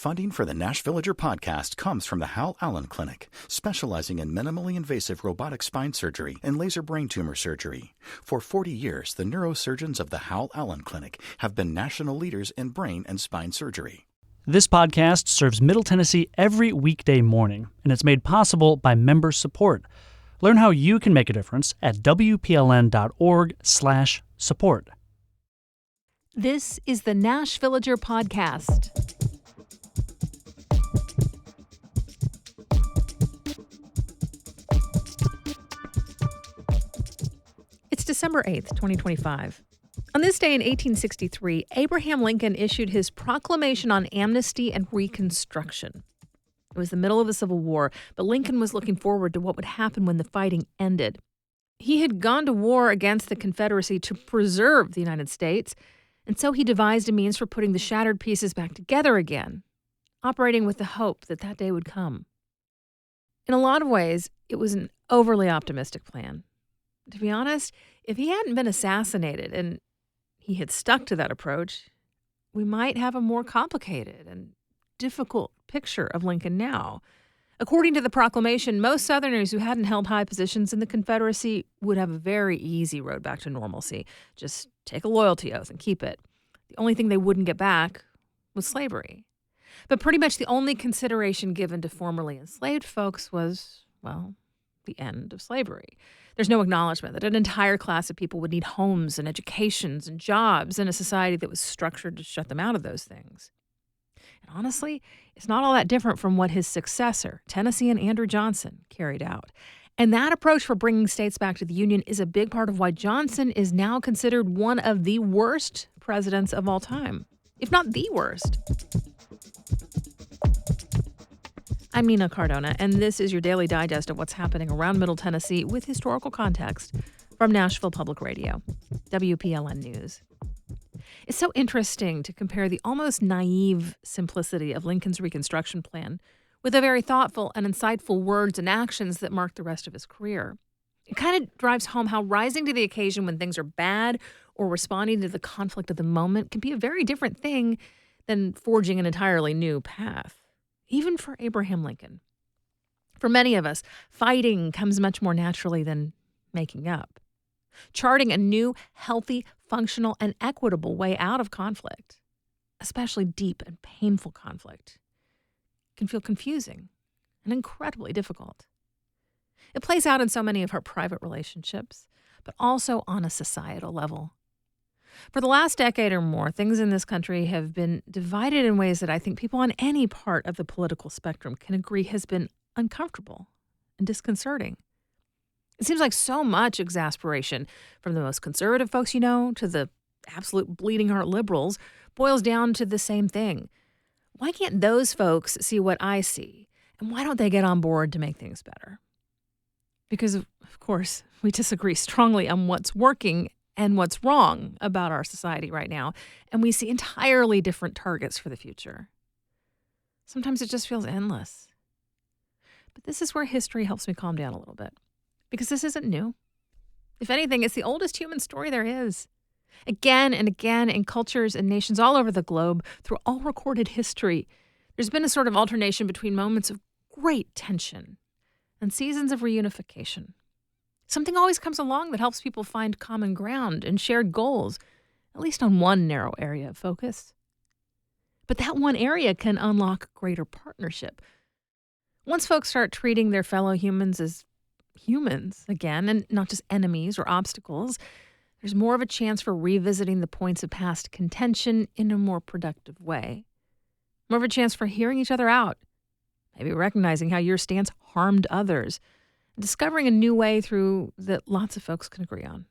Funding for the Nash Villager podcast comes from the Hal Allen Clinic, specializing in minimally invasive robotic spine surgery and laser brain tumor surgery. For 40 years, the neurosurgeons of the Hal Allen Clinic have been national leaders in brain and spine surgery. This podcast serves Middle Tennessee every weekday morning, and it's made possible by member support. Learn how you can make a difference at WPLN.org/support. This is the Nash Villager podcast. It's December 8th, 2025. On this day in 1863, Abraham Lincoln issued his Proclamation on Amnesty and Reconstruction. It was the middle of the Civil War, but Lincoln was looking forward to what would happen when the fighting ended. He had gone to war against the Confederacy to preserve the United States, and so he devised a means for putting the shattered pieces back together again, operating with the hope that that day would come. In a lot of ways, it was an overly optimistic plan. To be honest, if he hadn't been assassinated and he had stuck to that approach, we might have a more complicated and difficult picture of Lincoln now. According to the proclamation, most Southerners who hadn't held high positions in the Confederacy would have a very easy road back to normalcy. Just take a loyalty oath and keep it. The only thing they wouldn't get back was slavery. But pretty much the only consideration given to formerly enslaved folks was, well, the end of slavery. There's no acknowledgement that an entire class of people would need homes and educations and jobs in a society that was structured to shut them out of those things. And honestly, it's not all that different from what his successor, Tennessean Andrew Johnson, carried out. And that approach for bringing states back to the Union is a big part of why Johnson is now considered one of the worst presidents of all time, if not the worst. I'm Nina Cardona, and this is your daily digest of what's happening around Middle Tennessee with historical context from Nashville Public Radio, WPLN News. It's so interesting to compare the almost naive simplicity of Lincoln's Reconstruction plan with the very thoughtful and insightful words and actions that marked the rest of his career. It kind of drives home how rising to the occasion when things are bad or responding to the conflict of the moment can be a very different thing than forging an entirely new path, even for Abraham Lincoln. For many of us, fighting comes much more naturally than making up. Charting a new, healthy, functional, and equitable way out of conflict, especially deep and painful conflict, can feel confusing and incredibly difficult. It plays out in so many of our private relationships, but also on a societal level. For the last decade or more, things in this country have been divided in ways that I think people on any part of the political spectrum can agree has been uncomfortable and disconcerting. It seems like so much exasperation, from the most conservative folks you know to the absolute bleeding heart liberals, boils down to the same thing. Why can't those folks see what I see? And why don't they get on board to make things better? Because, of course, we disagree strongly on what's working and what's wrong about our society right now, and we see entirely different targets for the future. Sometimes it just feels endless. But this is where history helps me calm down a little bit. Because this isn't new. If anything, it's the oldest human story there is. Again and again in cultures and nations all over the globe, through all recorded history, there's been a sort of alternation between moments of great tension and seasons of reunification. Something always comes along that helps people find common ground and shared goals, at least on one narrow area of focus. But that one area can unlock greater partnership. Once folks start treating their fellow humans as humans again, and not just enemies or obstacles, there's more of a chance for revisiting the points of past contention in a more productive way. More of a chance for hearing each other out, maybe recognizing how your stance harmed others, and discovering a new way through that lots of folks can agree on.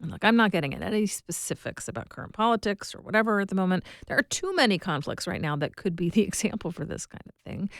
And look, I'm not getting into any specifics about current politics or whatever at the moment. There are too many conflicts right now that could be the example for this kind of thing.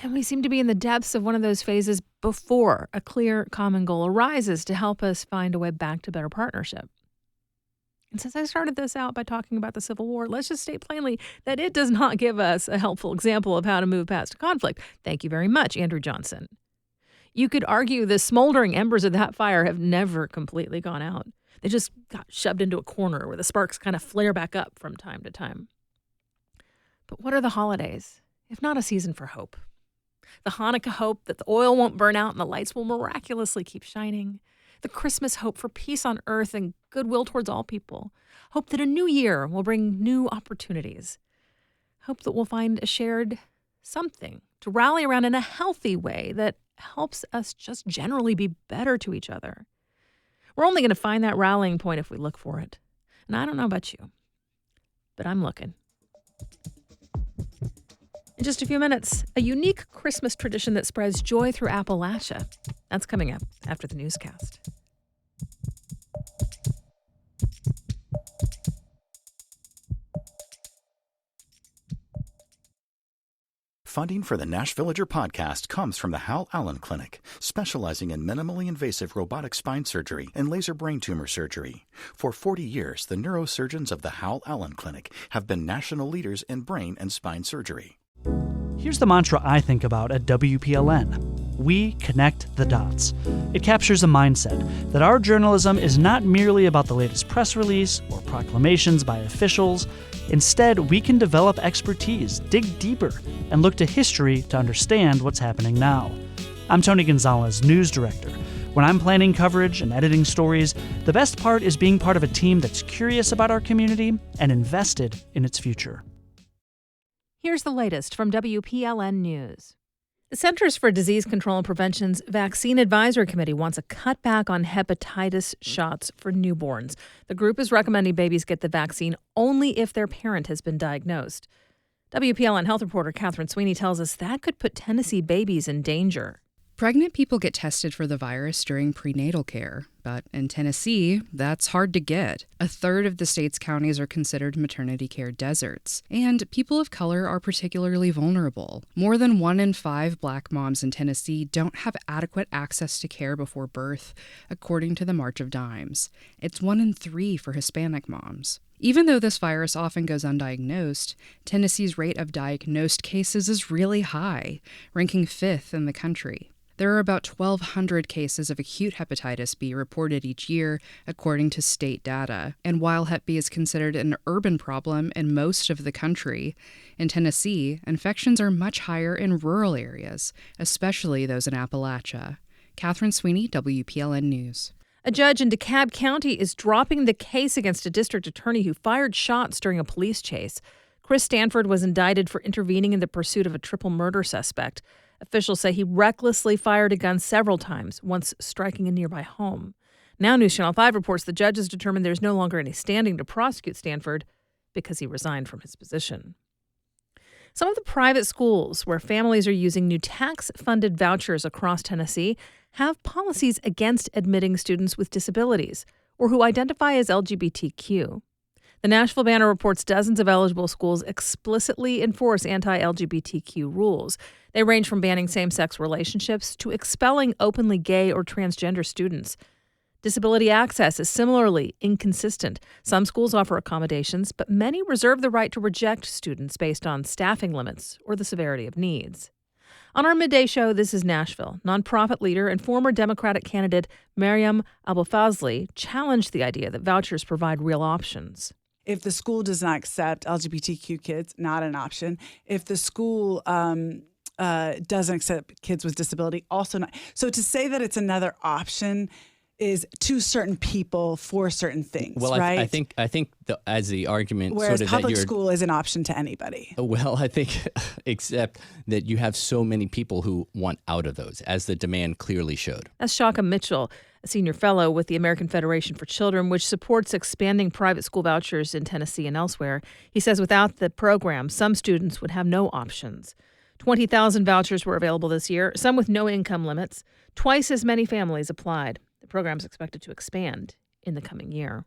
And we seem to be in the depths of one of those phases before a clear common goal arises to help us find a way back to better partnership. And since I started this out by talking about the Civil War, let's just state plainly that it does not give us a helpful example of how to move past a conflict. Thank you very much, Andrew Johnson. You could argue the smoldering embers of that fire have never completely gone out. They just got shoved into a corner where the sparks kind of flare back up from time to time. But what are the holidays, if not a season for hope? The Hanukkah hope that the oil won't burn out and the lights will miraculously keep shining. The Christmas hope for peace on earth and goodwill towards all people. Hope that a new year will bring new opportunities. Hope that we'll find a shared something to rally around in a healthy way that helps us just generally be better to each other. We're only going to find that rallying point if we look for it. And I don't know about you, but I'm looking. In just a few minutes, a unique Christmas tradition that spreads joy through Appalachia. That's coming up after the newscast. Funding for the Nash Villager podcast comes from the Hal Allen Clinic, specializing in minimally invasive robotic spine surgery and laser brain tumor surgery. For 40 years, the neurosurgeons of the Hal Allen Clinic have been national leaders in brain and spine surgery. Here's the mantra I think about at WPLN. We connect the dots. It captures a mindset that our journalism is not merely about the latest press release or proclamations by officials. Instead, we can develop expertise, dig deeper, and look to history to understand what's happening now. I'm Tony Gonzalez, news director. When I'm planning coverage and editing stories, the best part is being part of a team that's curious about our community and invested in its future. Here's the latest from WPLN News. The Centers for Disease Control and Prevention's Vaccine Advisory Committee wants a cutback on hepatitis shots for newborns. The group is recommending babies get the vaccine only if their parent has been diagnosed. WPLN health reporter Catherine Sweeney tells us that could put Tennessee babies in danger. Pregnant people get tested for the virus during prenatal care, but in Tennessee, that's hard to get. A third of the state's counties are considered maternity care deserts, and people of color are particularly vulnerable. More than 1 in 5 Black moms in Tennessee don't have adequate access to care before birth, according to the March of Dimes. It's 1 in 3 for Hispanic moms. Even though this virus often goes undiagnosed, Tennessee's rate of diagnosed cases is really high, ranking 5th in the country. There are about 1,200 cases of acute hepatitis B reported each year, according to state data. And while Hep B is considered an urban problem in most of the country, in Tennessee, infections are much higher in rural areas, especially those in Appalachia. Catherine Sweeney, WPLN News. A judge in DeKalb County is dropping the case against a district attorney who fired shots during a police chase. Chris Stanford was indicted for intervening in the pursuit of a triple murder suspect. Officials say he recklessly fired a gun several times, once striking a nearby home. Now News Channel 5 reports the judge has determined there's no longer any standing to prosecute Stanford because he resigned from his position. Some of the private schools where families are using new tax-funded vouchers across Tennessee have policies against admitting students with disabilities or who identify as LGBTQ. The Nashville Banner reports dozens of eligible schools explicitly enforce anti-LGBTQ rules. They range from banning same-sex relationships to expelling openly gay or transgender students. Disability access is similarly inconsistent. Some schools offer accommodations, but many reserve the right to reject students based on staffing limits or the severity of needs. On our midday show, This is Nashville, nonprofit leader and former Democratic candidate Maryam Abulfazli challenged the idea that vouchers provide real options. If the school does not accept LGBTQ kids, not an option. If the school doesn't accept kids with disability, also not. So to say that it's another option is to certain people for certain things, well, right? I think as the argument whereas sort of public that school is an option to anybody. Well, I think except that you have so many people who want out of those, as the demand clearly showed. That's Shaka Mitchell, a senior fellow with the American Federation for Children, which supports expanding private school vouchers in Tennessee and elsewhere. He says without the program, some students would have no options. 20,000 vouchers were available this year, some with no income limits. Twice as many families applied. The program is expected to expand in the coming year.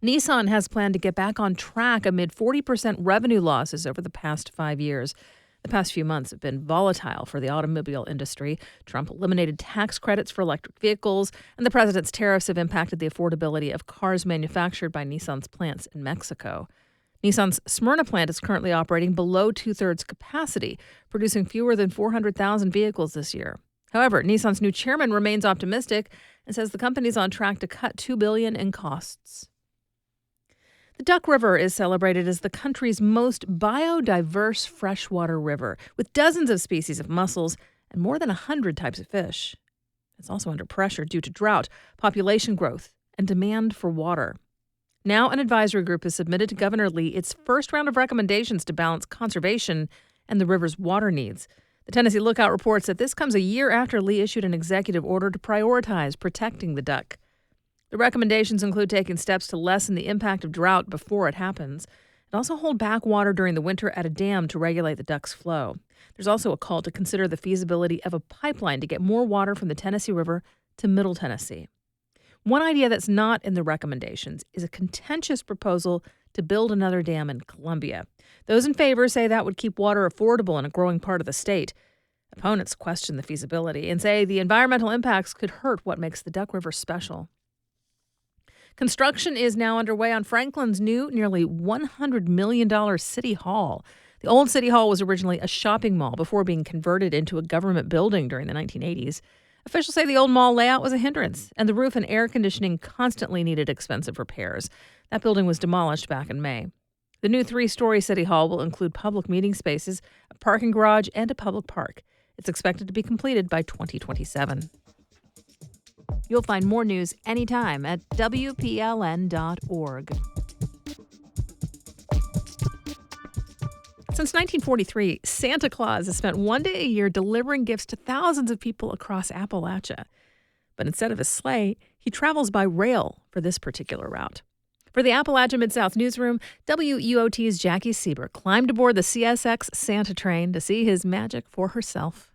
Nissan has planned to get back on track amid 40% revenue losses over the past 5 years. The past few months have been volatile for the automobile industry. Trump eliminated tax credits for electric vehicles, and the president's tariffs have impacted the affordability of cars manufactured by Nissan's plants in Mexico. Nissan's Smyrna plant is currently operating below two-thirds capacity, producing fewer than 400,000 vehicles this year. However, Nissan's new chairman remains optimistic and says the company is on track to cut $2 billion in costs. The Duck River is celebrated as the country's most biodiverse freshwater river, with dozens of species of mussels and more than 100 types of fish. It's also under pressure due to drought, population growth, and demand for water. Now an advisory group has submitted to Governor Lee its first round of recommendations to balance conservation and the river's water needs. The Tennessee Lookout reports that this comes a year after Lee issued an executive order to prioritize protecting the duck. The recommendations include taking steps to lessen the impact of drought before it happens, and also hold back water during the winter at a dam to regulate the duck's flow. There's also a call to consider the feasibility of a pipeline to get more water from the Tennessee River to Middle Tennessee. One idea that's not in the recommendations is a contentious proposal to build another dam in Columbia. Those in favor say that would keep water affordable in a growing part of the state. Opponents question the feasibility and say the environmental impacts could hurt what makes the Duck River special. Construction is now underway on Franklin's new, nearly $100 million City Hall. The old City Hall was originally a shopping mall before being converted into a government building during the 1980s. Officials say the old mall layout was a hindrance, and the roof and air conditioning constantly needed expensive repairs. That building was demolished back in May. The new 3-story City Hall will include public meeting spaces, a parking garage, and a public park. It's expected to be completed by 2027. You'll find more news anytime at WPLN.org. Since 1943, Santa Claus has spent one day a year delivering gifts to thousands of people across Appalachia. But instead of a sleigh, he travels by rail for this particular route. For the Appalachia Mid-South Newsroom, WUOT's Jackie Sieber climbed aboard the CSX Santa train to see his magic for herself.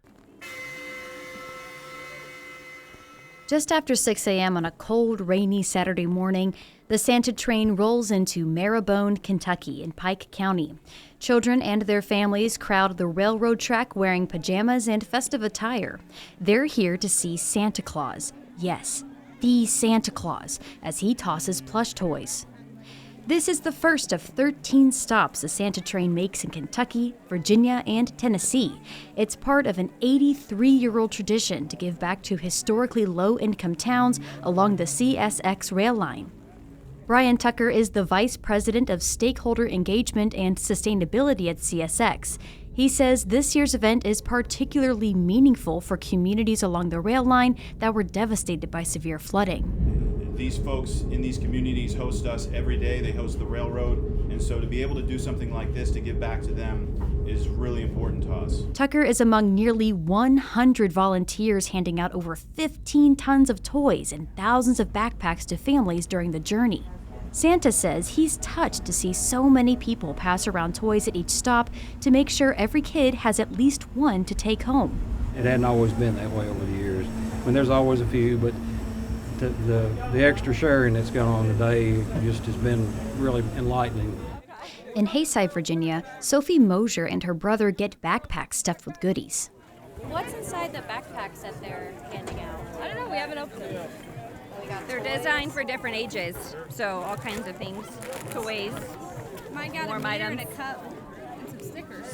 Just after 6 a.m. on a cold, rainy Saturday morning, the Santa train rolls into Marrowbone, Kentucky in Pike County. Children and their families crowd the railroad track wearing pajamas and festive attire. They're here to see Santa Claus. Yes, the Santa Claus, as he tosses plush toys. This is the first of 13 stops the Santa train makes in Kentucky, Virginia, and Tennessee. It's part of an 83-year-old tradition to give back to historically low-income towns along the CSX rail line. Brian Tucker is the Vice President of Stakeholder Engagement and Sustainability at CSX. He says this year's event is particularly meaningful for communities along the rail line that were devastated by severe flooding. These folks in these communities host us every day. They host the railroad. And so to be able to do something like this to give back to them is really important to us. Tucker is among nearly 100 volunteers handing out over 15 tons of toys and thousands of backpacks to families during the journey. Santa says he's touched to see so many people pass around toys at each stop to make sure every kid has at least one to take home. It hadn't always been that way over the years. I mean, there's always a few, but the extra sharing that's gone on today just has been really enlightening. In Hayside, Virginia, Sophie Mosier and her brother get backpacks stuffed with goodies. What's inside the backpacks that they're handing out? I don't know, we haven't opened them. They're designed for different ages, so all kinds of things, toys, Mine got warm a mirror items. and a cup and some stickers.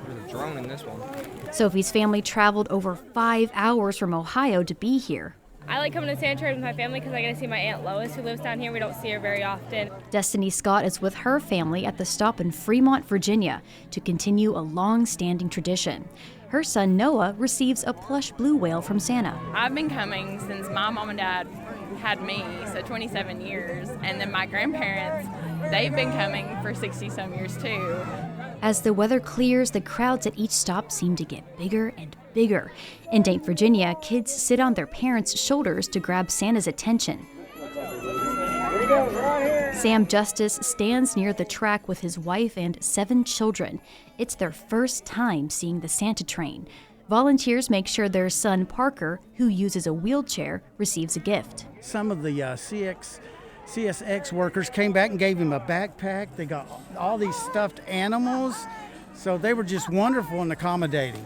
There's a drone in this one. Sophie's family traveled over 5 hours from Ohio to be here. I like coming to Santa Train with my family because I get to see my Aunt Lois, who lives down here. We don't see her very often. Destiny Scott is with her family at the stop in Fremont, Virginia, to continue a long-standing tradition. Her son Noah receives a plush blue whale from Santa. I've been coming since my mom and dad had me, so 27 years. And then my grandparents, they've been coming for 60-some years too. As the weather clears, the crowds at each stop seem to get bigger and bigger. In Dayton, Virginia, kids sit on their parents' shoulders to grab Santa's attention. Sam Justice stands near the track with his wife and 7 children. It's their first time seeing the Santa train. Volunteers make sure their son Parker, who uses a wheelchair, receives a gift. Some of the CSX workers came back and gave him a backpack. They got all these stuffed animals, so they were just wonderful and accommodating.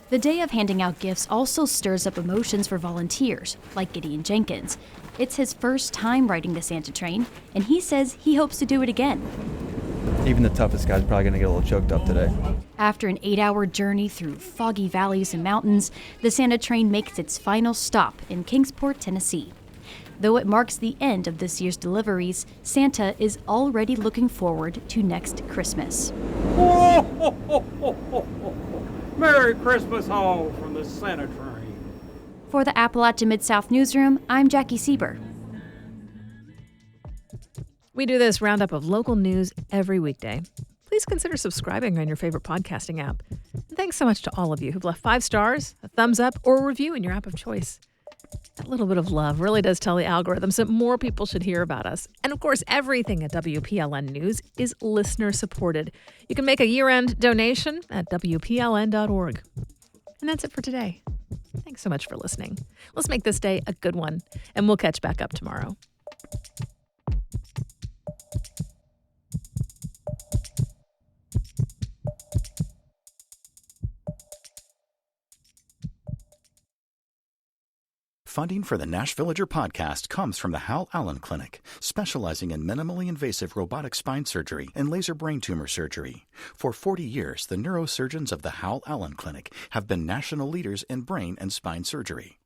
The day of handing out gifts also stirs up emotions for volunteers, like Gideon Jenkins. It's his first time riding the Santa train, and he says he hopes to do it again. Even the toughest guy's probably going to get a little choked up today. After an 8-hour journey through foggy valleys and mountains, the Santa train makes its final stop in Kingsport, Tennessee. Though it marks the end of this year's deliveries, Santa is already looking forward to next Christmas. Merry Christmas all from the Santa train. For the Appalachia Mid-South Newsroom, I'm Jackie Sieber. We do this roundup of local news every weekday. Please consider subscribing on your favorite podcasting app. And thanks so much to all of you who've left 5 stars, a thumbs up, or a review in your app of choice. That little bit of love really does tell the algorithms that more people should hear about us. And of course, everything at WPLN News is listener supported. You can make a year-end donation at WPLN.org. And that's it for today. Thanks so much for listening. Let's make this day a good one, and we'll catch back up tomorrow. Funding for the Nash Villager podcast comes from the Hal Allen Clinic, specializing in minimally invasive robotic spine surgery and laser brain tumor surgery. For 40 years, the neurosurgeons of the Hal Allen Clinic have been national leaders in brain and spine surgery.